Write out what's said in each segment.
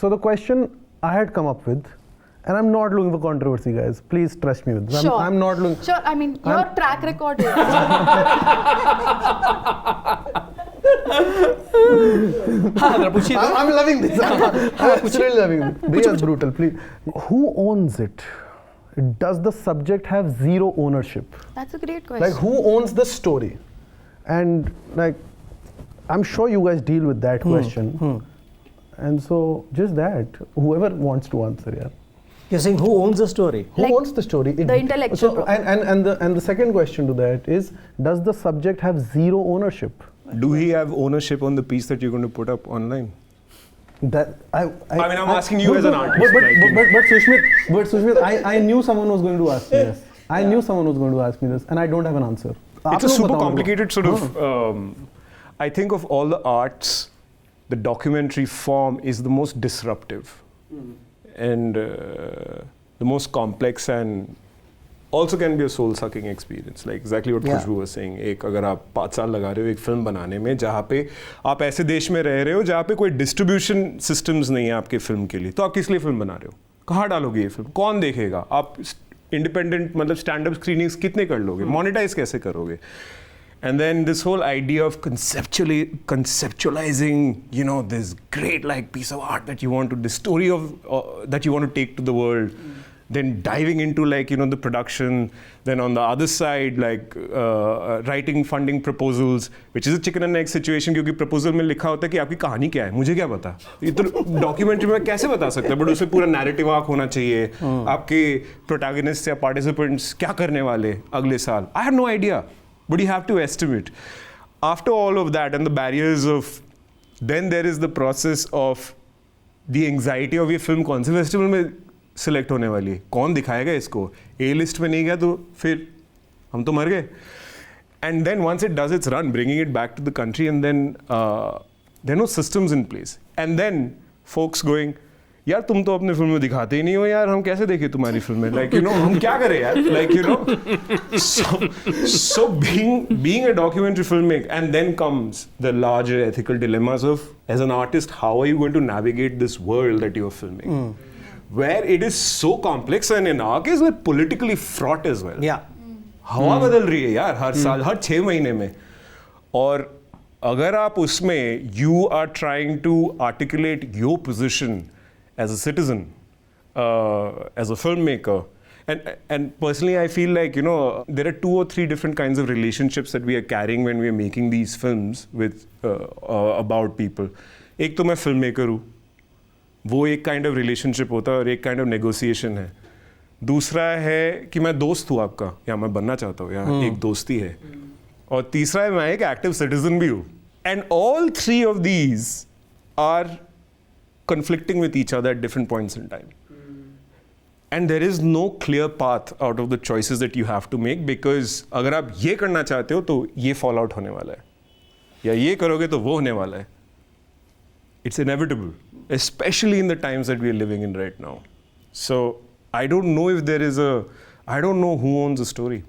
So the question I had come up with, and I'm not looking for controversy, guys. Please trust me with this. Sure. I'm not looking. Sure. I mean, your track record is. I'm loving this. I'm absolutely loving it. Be as brutal, please. Who owns it? Does the subject have zero ownership? That's a great question. Like, who owns the story? And like, I'm sure you guys deal with that question. And so, just that. Whoever wants to answer, yeah. You're saying who owns the story? Who Like owns the story? the intellectual So, and the second question to that is, does the subject have zero ownership? Do he have ownership on the piece that you're going to put up online? That I mean, I'm asking you as an artist. But Sushmit, I knew someone was going to ask me this. I knew someone was going to ask me this, and I don't have an answer. It's a super complicated sort of. I think of all the arts, the documentary form is the most disruptive, and the most complex, and also can be a soul-sucking experience. Like exactly what Khushbu was saying. एक अगर आप 5 साल लगा रहे हो एक film बनाने में, जहाँ पे आप ऐसे देश में रह रहे हो जहाँ पे कोई डिस्ट्रीब्यूशन सिस्टम्स नहीं है आपके फिल्म के लिए, तो आप किस लिए फिल्म बना रहे हो? कहाँ डालोगे ये फिल्म? कौन देखेगा? आप इंडिपेंडेंट मतलब स्टैंड-अप स्क्रीनिंग्स कितने कर लोगे? मोनेटाइज कैसे करोगे? And then this whole idea of conceptualizing, you know, this great like piece of art that you want to, the story of that you want to take to the world, then diving into like, you know, the production, then on the other side like writing funding proposals, which is a chicken and egg situation क्योंकि proposal में लिखा होता है कि आपकी कहानी क्या है, मुझे क्या पता, ये तो documentary में कैसे बता सकते हैं, but उसमें पूरा narrative arc होना चाहिए, आपके protagonists या participants क्या करने वाले अगले साल, I have no idea. But you have to estimate. After all of that and the barriers of, then there is the process of the anxiety of ये film कौन से festival में select होने वाली है, कौन दिखाएगा इसको, A list में नहीं गया तो फिर हम तो मर गए. And then once it does its run, bringing it back to the country, and then there are no systems in place. And then folks going, यार तुम तो अपने फिल्म में दिखाते ही नहीं हो यार, हम कैसे देखें तुम्हारी फिल्म में, like you know हम क्या करें यार, like you know, so being a documentary filmmaker, and then comes the larger ethical dilemmas of, as an artist, how are you going to navigate this world that you are filming, where it is so complex and in our case like politically fraught as well. Yeah. हवा बदल रही है यार हर साल, हर 6 महीने में, और अगर आप उसमें you are trying to articulate your position as a citizen, as a filmmaker, and personally I feel like, you know, there are 2 or 3 different kinds of relationships that we are carrying when we are making these films with about people. एक तो मैं filmmaker हूँ, वो एक kind of relationship होता है और एक kind of negotiation है. दूसरा है कि मैं दोस्त हूँ आपका, या मैं बनना चाहता हूँ, या एक दोस्ती है. और तीसरा है मैं एक active citizen भी हूँ. And all 3 of these are conflicting with each other at different points in time. And there is no clear path out of the choices that you have to make, because अगर आप ये करना चाहते हो तो ये fall out होने वाला है, या ये करोगे तो वो होने वाला है. It's inevitable, especially in the times that we are living in right now. So I don't know if there is I don't know who owns the story.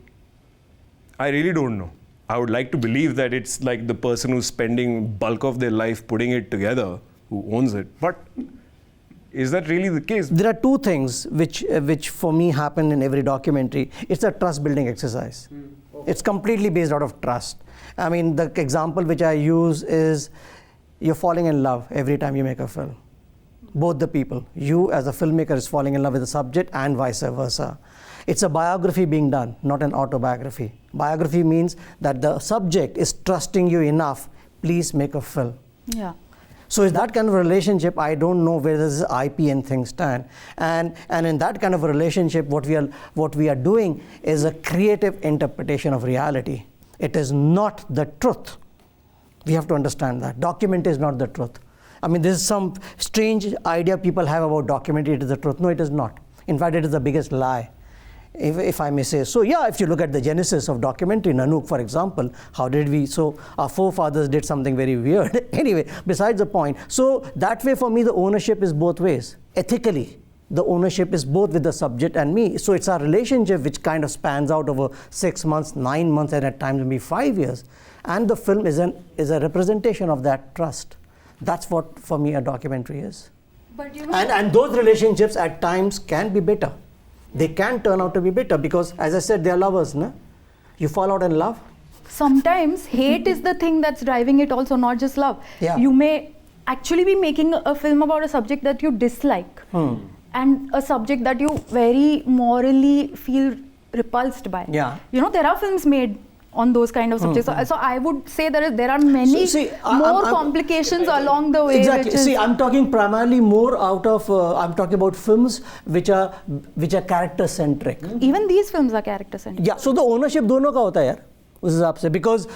I really don't know. I would like to believe that it's like the person who's spending bulk of their life putting it together who owns it, but is that really the case? There are 2 things which for me happen in every documentary. It's a trust building exercise. It's completely based out of trust. I mean, the example which I use is you're falling in love every time you make a film. Both the people, you as a filmmaker is falling in love with the subject and vice versa. It's a biography being done, not an autobiography. Biography means that the subject is trusting you enough, please make a film. Yeah. So in that kind of relationship, I don't know where this IP and things stand. And in that kind of a relationship, what we are doing is a creative interpretation of reality. It is not the truth. We have to understand that. Documentary is not the truth. I mean, this is some strange idea people have about documentary, it is the truth. No, it is not. In fact, it is the biggest lie, if I may say. So yeah, if you look at the genesis of documentary, Nanook, for example, how did we, so our forefathers did something very weird. Anyway, besides the point. So that way for me, the ownership is both ways. Ethically, the ownership is both with the subject and me. So it's our relationship which kind of spans out over 6 months, 9 months, and at times maybe 5 years. And the film is a representation of that trust. That's what, for me, a documentary is. But you know, And those relationships at times can be bitter. They can turn out to be bitter because, as I said, they are lovers, no? You fall out in love. sometimes hate is the thing that's driving it also, not just love. Yeah. You may actually be making a film about a subject that you dislike and a subject that you very morally feel repulsed by. Yeah. You know, there are films made on those kind of subjects. So I would say there are many So, see, more I'm- complications along the way. Exactly. which is- See, I'm talking primarily more out of. I'm talking about films which are character centric. even these films are character centric. Yeah. So the ownership दोनों का होता है यार उस हिसाब से, because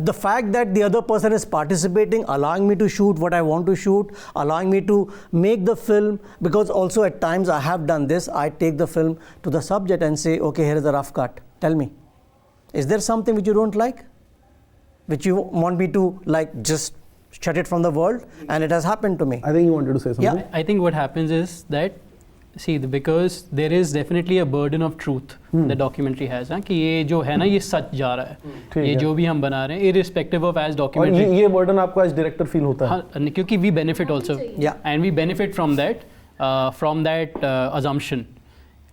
the fact that the other person is participating, allowing me to shoot what I want to shoot, allowing me to make the film, because also at times I have done this, I take the film to the subject and say, okay, here is a rough cut, tell me, is there something which you don't like, which you want me to like just shut it from the world? And it has happened to me. I think you wanted to say something. Yeah. I think what happens is that, see, because there is definitely a burden of truth the documentary has, कि ये जो है ना ये सच जा रहा है, ये जो भी हम बना रहे हैं, irrespective of as और documentary. ये बर्डन आपको एज डायरेक्टर फील होता है. हाँ, क्योंकि we benefit also, Yeah. and we benefit from that assumption.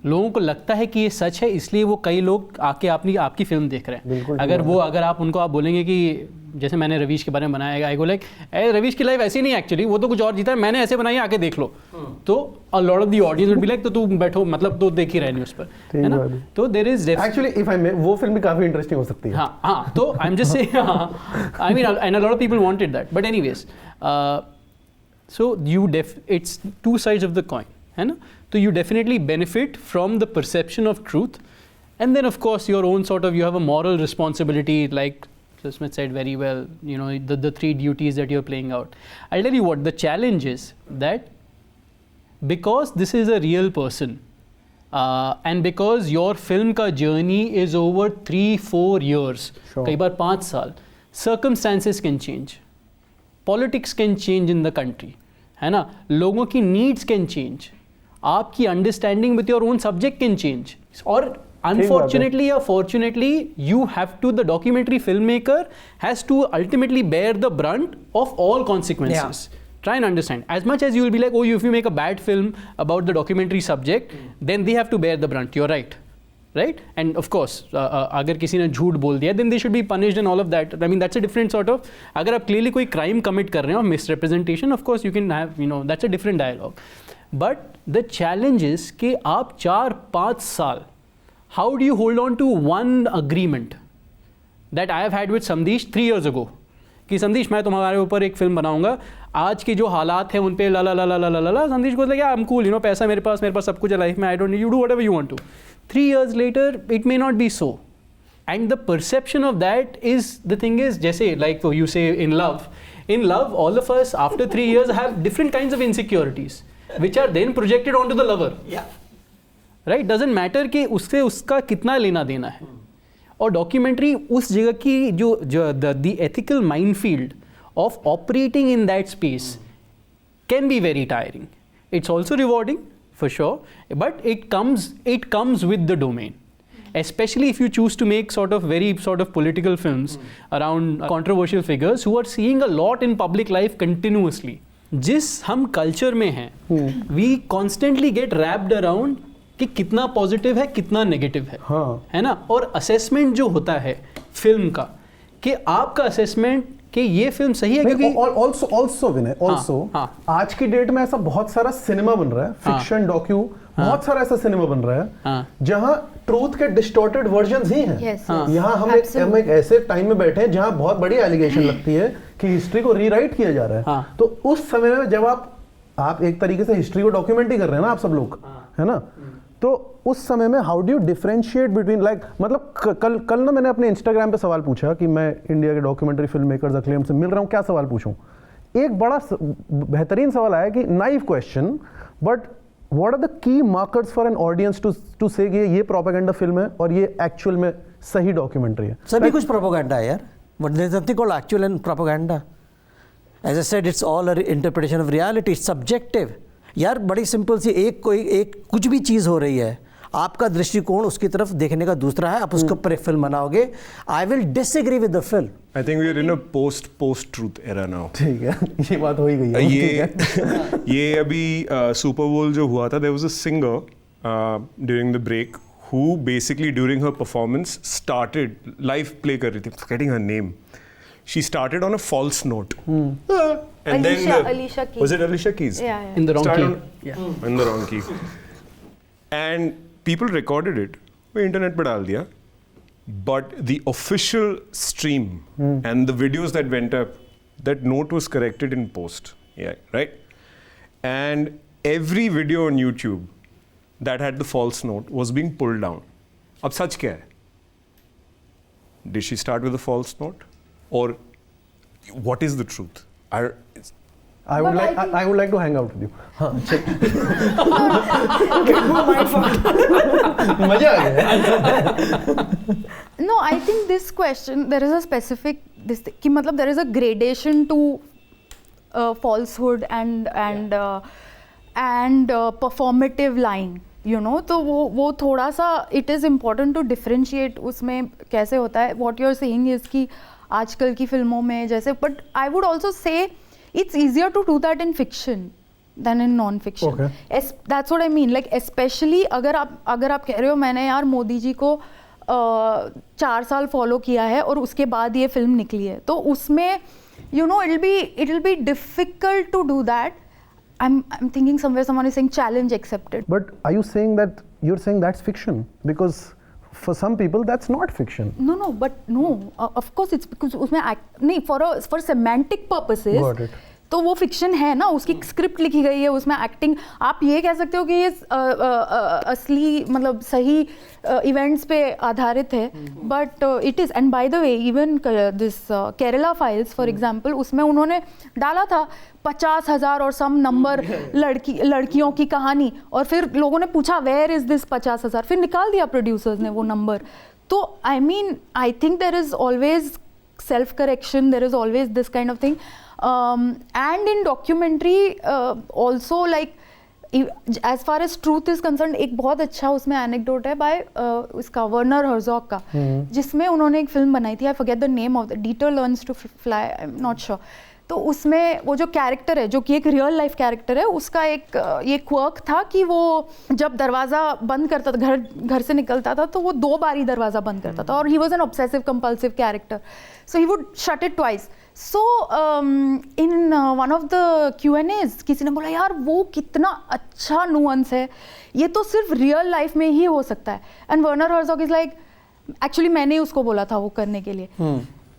लोगों को लगता है कि ये सच है, इसलिए वो कई लोग आके आपकी फिल्म देख रहे हैं. अगर आप उनको आप बोलेंगे कि जैसे मैंने रवीश के बारे में बनाया, आई गो लाइक रवीश की लाइफ ऐसी नहीं एक्चुअली, वो तो कुछ और जीता है, मैंने ऐसे बनाई, आके देख लो. तो a lot of the audience would be like, तो तू बैठो, मतलब तो देख ही रहे न्यूज़ पर, है ना. तो there is actually if I may, वो फिल्म भी काफी इंटरेस्टिंग हो सकती है. हाँ, तो I am just saying, I mean and a lot of people wanted that, but anyways, so it's two sides of the coin, है ना. तो you definitely benefit from the perception of truth, and then of course your own sort of, you have a moral responsibility, like Smith said very well, you know, the three duties that you're playing out. I'll tell you what the challenge is, that because this is a real person, and because your film ka journey is over 3-4 years, kai baar 5 saal, circumstances can change, politics can change in the country, है ना, लोगों की needs can change, आपकी understanding with your own subject can change, और unfortunately or fortunately you have to, the documentary filmmaker has to ultimately bear the brunt of all consequences. Try and understand, as much as you will be like, oh, if you make a bad film about the documentary subject, then they have to bear the brunt. You're right, and of course अगर किसी ने झूठ बोल दिया, then they should be punished and all of that. I mean, that's a different sort of, अगर आप clearly कोई crime commit कर रहे हो, misrepresentation, of course you can have, you know, that's a different dialogue. But the challenge is कि आप 4-5 साल, how do you hold on to one agreement that I have had with Sandesh 3 years ago, कि संदेश मैं तुम्हारे ऊपर एक film बनाऊंगा, आज के जो हालात हैं उन पे ला ला ला ला ला ला ला, संदेश को लगा I am cool, you know, पैसा मेरे पास सब कुछ है लाइफ में, I don't need, you do whatever you want to. 3 years later it may not be so, and the perception of that is, the thing is, जैसे like you say in love all of us after 3 years have different kinds of insecurities which are then projected onto the lover. Right? Doesn't matter कि उससे उसका कितना लेना देना है. और documentary उस जगह की जो the ethical minefield of operating in that space can be very tiring. It's also rewarding for sure, but it comes with the domain, especially if you choose to make sort of very sort of political films around controversial figures who are seeing a lot in public life continuously. जिस हम culture में हैं, we constantly get wrapped around कि कितना positive है, कितना negative है, है ना. और असेसमेंट जो होता है फिल्म का, कि आपका असेसमेंट कि ये फिल्म सही है, क्योंकि ऑल्सो विनय, आज की डेट में ऐसा बहुत सारा सिनेमा बन रहा है, फिक्शन, डॉक्यू, बहुत सारा ऐसा सिनेमा बन रहा है जहां ट्रूथ के डिस्टॉर्टेड वर्जन्स ही हैं. यहाँ हम एक ऐसे टाइम में बैठे हैं जहां बहुत बड़ी एलिगेशन लगती है कि हिस्ट्री को रीराइट किया जा रहा है. तो उस समय में जब आप एक तरीके से हिस्ट्री को डॉक्यूमेंट ही कर रहे हैं ना आप सब लोग, है ना, तो उस समय में how do you differentiate between, like, मतलब कल ना मैंने अपने इंस्टाग्राम पे सवाल पूछा कि मैं इंडिया के डॉक्यूमेंट्री फिल्म मेकर्स अक्लेम से मिल रहा हूँ, क्या सवाल पूछूं. एक बड़ा बेहतरीन सवाल आया कि naive question, but what are the key markers for an audience to say कि ये प्रोपेगेंडा फिल्म है और ये एक्चुअल में सही डॉक्यूमेंट्री है. सभी कुछ प्रोपेगेंडा है यार, but there is nothing called actual and propaganda. As I said, it's all a interpretation of reality, it's subjective. यार बड़ी सिंपल सी, एक कुछ भी चीज़ हो रही है, आपका दृष्टिकोण उसकी तरफ देखने का दूसरा है, आप उसके ऊपर एक फिल्म बनाओगे. I will disagree with the film. I think we are in a post-truth era now. ठीक है, ये बात हो ही गई है. ये अभी Super Bowl जो हुआ था, there was a singer during the break who basically during her performance started live play कर रही थी, forgetting her name. She started on a false note. And Alicia Keys. Was it Alicia Keys? Yeah. In the wrong Started key. Yeah. In the wrong key. And people recorded it. वो internet पे डाल दिया. But the official stream and the videos that went up, that note was corrected in post. Yeah, right? And every video on YouTube that had the false note was being pulled down. अब सच क्या है? Did she start with a false note? Or what is the truth? I would like to hang out with you. हाँ, check. मजा आ गया. No, I think this question, there is a specific कि मतलब there is a gradation to falsehood and performative lying, you know. तो वो थोड़ा सा it is important to differentiate उसमें कैसे होता है. What you're saying is कि आजकल की फिल्मों में जैसे, but I would also say it's easier to do that in fiction than in non-fiction. Okay. That's what I mean. Like especially अगर आप कह रहे हो मैंने यार मोदी जी को 4 साल फॉलो किया है और उसके बाद ये फिल्म निकली है, तो उसमें you know it'll be difficult to do that. I'm thinking somewhere someone is saying challenge accepted. But are you saying that you're saying that's fiction? Because for some people that's not fiction. No, but no. Of course it's because उसमें नहीं for semantic purposes. Got it. तो वो fiction है ना, उसकी script लिखी गई है, उसमें एक्टिंग. आप ये कह सकते हो कि ये असली मतलब सही इवेंट्स पे आधारित है, but it is. And by the way even this Kerala files for example, उसमें उन्होंने डाला था 50,000 और सम नंबर लड़कियों की कहानी, और फिर लोगों ने पूछा वेयर इज दिस 50,000, फिर निकाल दिया प्रोड्यूसर्स ने वो नंबर. तो I mean I think there is always self correction, there is always this kind of thing. And in documentary also, like as far as truth is concerned, एक बहुत अच्छा उसमें anecdote है by उसका Werner Herzog का, जिसमें उन्होंने एक फिल्म बनाई थी. I forget the name of the Dieter Learns to Fly, I'm not sure. तो उसमें वो जो कैरेक्टर है, जो कि एक रियल लाइफ कैरेक्टर है, उसका एक ये क्वर्क था कि वो जब दरवाज़ा बंद करता था, घर से निकलता था, तो वो 2 बार ही दरवाज़ा बंद करता था. और he was an obsessive compulsive character, so he would shut it twice. So in one of the Q&As किसी ने बोला यार वो कितना अच्छा नुअंस है, ये तो सिर्फ रियल लाइफ में ही हो सकता है. And Werner Herzog is like actually मैंने उसको बोला था वो करने के लिए.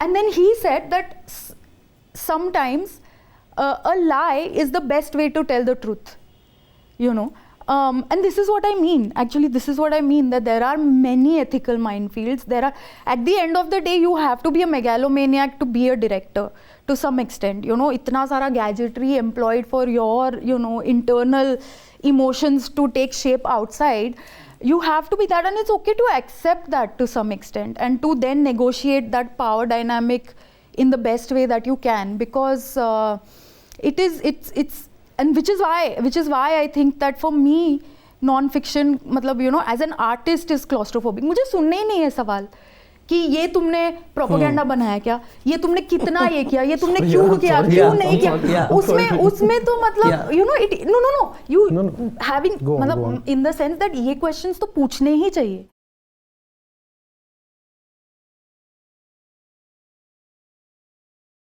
And then he said that sometimes a lie is the best way to tell the truth, you know. And this is what I mean, actually this is what I mean, that there are many ethical minefields. There are, at the end of the day, you have to be a megalomaniac to be a director to some extent, you know. Itna sara gadgetry employed for your, you know, internal emotions to take shape outside. You have to be that, and it's okay to accept that to some extent, and to then negotiate that power dynamic in the best way that you can, because it's and which is why I think that for me non-fiction मतलब you know as an artist is claustrophobic. मुझे सुनने ही नहीं है सवाल कि ये तुमने propaganda बनाया क्या, ये तुमने कितना ये किया, ये तुमने क्यों किया, क्यों नहीं किया. उसमें तो मतलब you know it no you having मतलब in the sense that ये questions तो पूछने ही चाहिए.